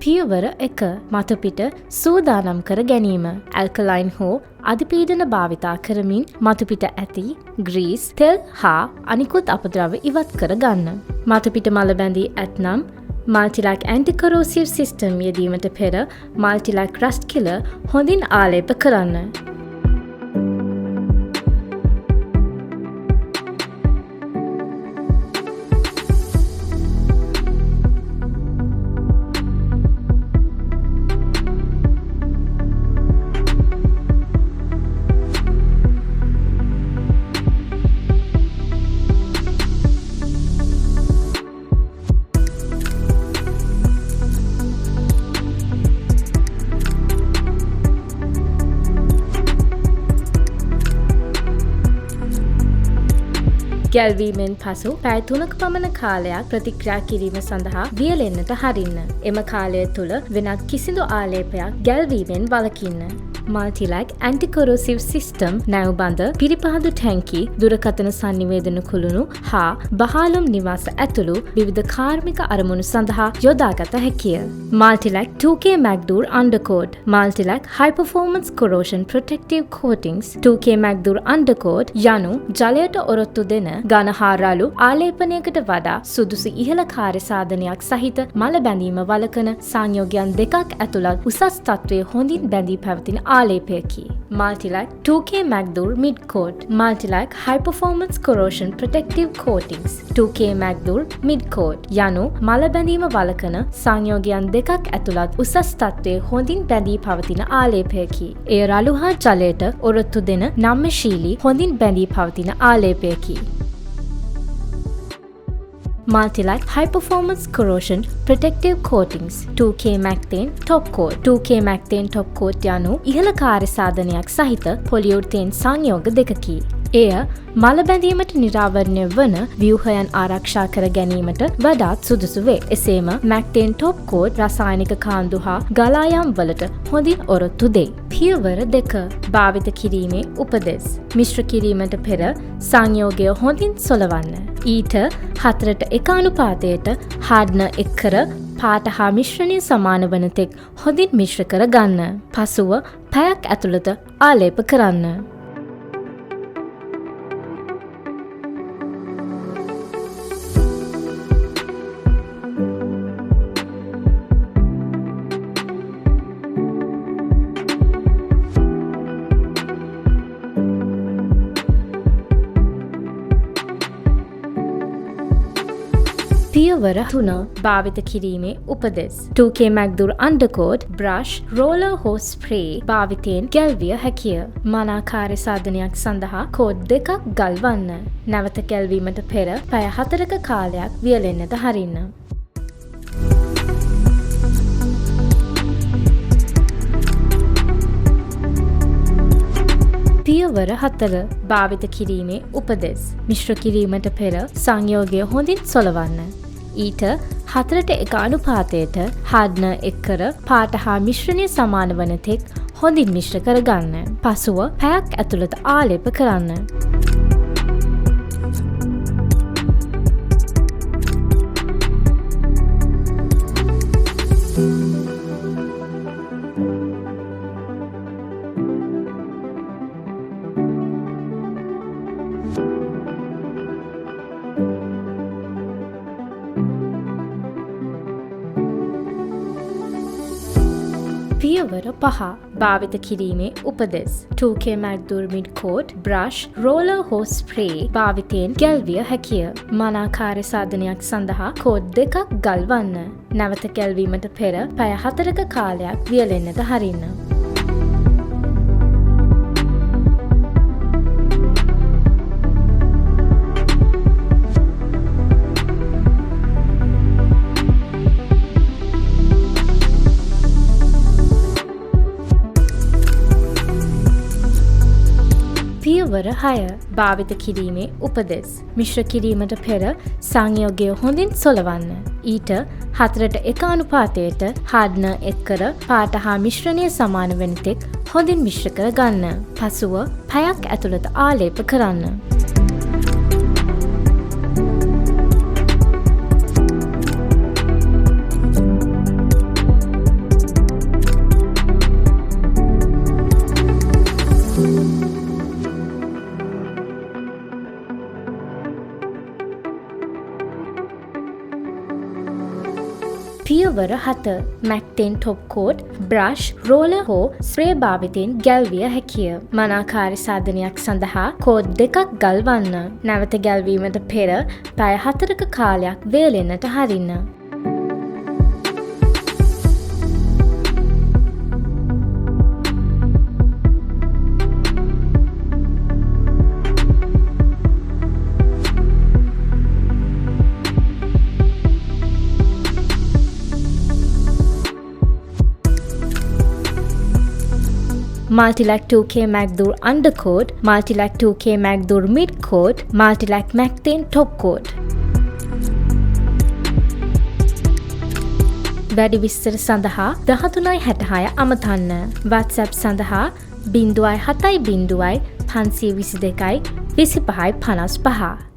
පියවර 1. මතු පිට සූදානම් කර ගැනීම. ඇල්කලයින් හෝ අධිපීඩන භාවිතා කරමින් මතු පිට ඇති ග්‍රීස්, තෙල් හා අනිකුත් අපද්‍රව්‍ය ඉවත් කර ගන්න. මතු පිට මල බැඳී ඇතනම් මල්ටිලැක් ඇන්ටිකොරෝසිව් සිස්ටම් යෙදීමට පෙර මල්ටිලැක් රස්ට් කිලර් හොඳින් ආලේප කරන්න. ගැල්වීමෙන් පසු පැය 3ක පමණ කාලයක් ප්‍රතික්‍රියා කිරීම සඳහා වියලෙන්නට හරින්න. එම කාලය තුළ වෙනත් කිසිදු ආලේපයක් ගැල්වීමෙන් වළකින්න. මල්ටිලැක් ඇන්ටිකොරෝසිව් සිස්ටම් නැව්බඳ පිරිපහදු ටැංකි, දුරකථන සංනිවේදන කුළුණු හා බහලුම් නිවාස ඇතුළු විවිධ කාර්මික අරමුණු සඳහා යොදාගත හැකිය. මල්ටිලැක් 2K මැග්ඩූර් අන්ඩර්කෝට්, මල්ටිලැක් හයි පර්ෆෝමන්ස් කොරෝෂන් ප්‍රොටෙක්ටිව් කෝටින්ග්ස් 2K මැග්ඩූර් අන්ඩර්කෝට් යනු ජලයට ඔරොත්තු දෙන ඝන හා රළු ආලේපනයකට වඩා සුදුසු ඉහළ කාර්ය සාධනයක් සහිත මල බැඳීම වළකන සංයෝගයන් දෙකක් ඇතුළත් උසස් තත්ත්වයේ හොඳින් බැඳී පැවතින ආලේපයකි. මල්ටිලැක් 2K මැග්ඩූර් මිඩ්කෝට්, මල්ටිලැක් හයි පර්ෆෝමන්ස් කොරෝෂන් ප්‍රොටෙක්ටිව් කෝටින්ග්ස් 2K මැග්ඩූර් මිඩ්කෝට් යනු මල බැඳීම වළකන සංයෝගයන් දෙකක් ඇතුළත් උසස් තත්ත්වයේ හොඳින් බැඳී පවතින ආලේපයකි. එය රළු හා ජලයට ඔරොත්තු දෙන නම්‍යශීලී හොඳින් බැඳී පවතින ආලේපයකි. Multilite High Performance Corrosion Protective Coatings 2K Mactane Top Coat 2K Mactane Top Coat යනු ඉහළ කාර්ය සාධනයක් සහිත පොලියුර්තේන් සංයෝග දෙකකි. එය මල බැඳීමට නිරාවරණය වන ව්‍යුහයන් ආරක්ෂා කර ගැනීමට වඩාත් සුදුසු වේ. එසේම Mactane Top Coat රසායනික කාන්දු හා ගලායම් වලට හොඳින් ඔරොත්තු දෙයි. පියවර 2. භාවිත කිරීමේ උපදෙස්. මිශ්‍ර කිරීමට පෙර සංයෝගය හොඳින් සොලවන්න. ඊට 4:1 අනුපාතයට හාඩ්නර් එක් කර පාට හා මිශ්‍රණය සමාන වන තෙක් හොඳින් මිශ්‍ර කර ගන්න. පසුව පැයක් ඇතුළත ආලේප කරන්න. පියවර 3. භාවිත කිරීමේ උපදෙස්. 2K මැග්ඩූර් අන්ඩර්කෝට් බ්‍රෂ්, රෝලර් හෝ ස්ප්‍රේ භාවිතයෙන් ගැල්විය හැකිය. මනා කාර්ය සාධනයක් සඳහා කෝඩ් දෙකක් ගල්වන්න. නැවත ගැල්වීමට පෙර පැය 4ක කාලයක් වියලෙන්නට හරින්න. පියවර 4. භාවිත කිරීමේ උපදෙස්. මිශ්‍ර කිරීමට පෙර සංයෝගය හොඳින් සොලවන්න. ඊට 4:1 අනුපාතයට හාඩ්නර් එක් කර පාට හා මිශ්‍රණය සමාන වන තෙක් හොඳින් මිශ්‍ර කර ගන්න. පසුව පැයක් ඇතුළත ආලේප කරන්න. පියවර 5. භාවිත කිරීමේ උපදෙස්. 2K මැග්ඩූර් මිඩ්කෝට් බ්‍රෂ්, රෝලර් හෝ ස්ප්‍රේ භාවිතයෙන් ගැල්විය හැකිය. මනා කාර්ය සාධනයක් සඳහා කෝඩ් දෙකක් ගල්වන්න. නැවත ගැල්වීමට පෙර පැය 4ක කාලයක් වියලෙන්නට හරින්න. පියවර 6. භාවිත කිරීමේ උපදෙස්. මිශ්‍ර කිරීමට පෙර සංයෝගය හොඳින් සොලවන්න. ඊට 4:1 අනුපාතයට හාඩ්නර් එක් කර පාට හා මිශ්‍රණය සමාන වන තෙක් හොඳින් මිශ්‍ර කර ගන්න. පසුව පැයක් ඇතුළත ආලේප කරන්න. පියවර 7 මැක්ටෙන් ටොප් කෝට්, බ්‍රෂ්, රෝලර් හෝ ස්ප්‍රේ භාවිතයෙන් ගැල්විය හැකිය. මනාකාර සාධනයක් සඳහා කෝට් 2ක් ගල්වන්න. නැවත ගැල්වීමට පෙර පැය 4ක කාලයක් වේලෙන්නට හරින්න. Multilac 2K Magdur Undercoat, Multilac 2K Magdur Midcoat, Multilac Mactane Topcoat. වැඩි විස්තර සඳහා 1366 අමතන්න. WhatsApp සඳහා 070 522 25 55.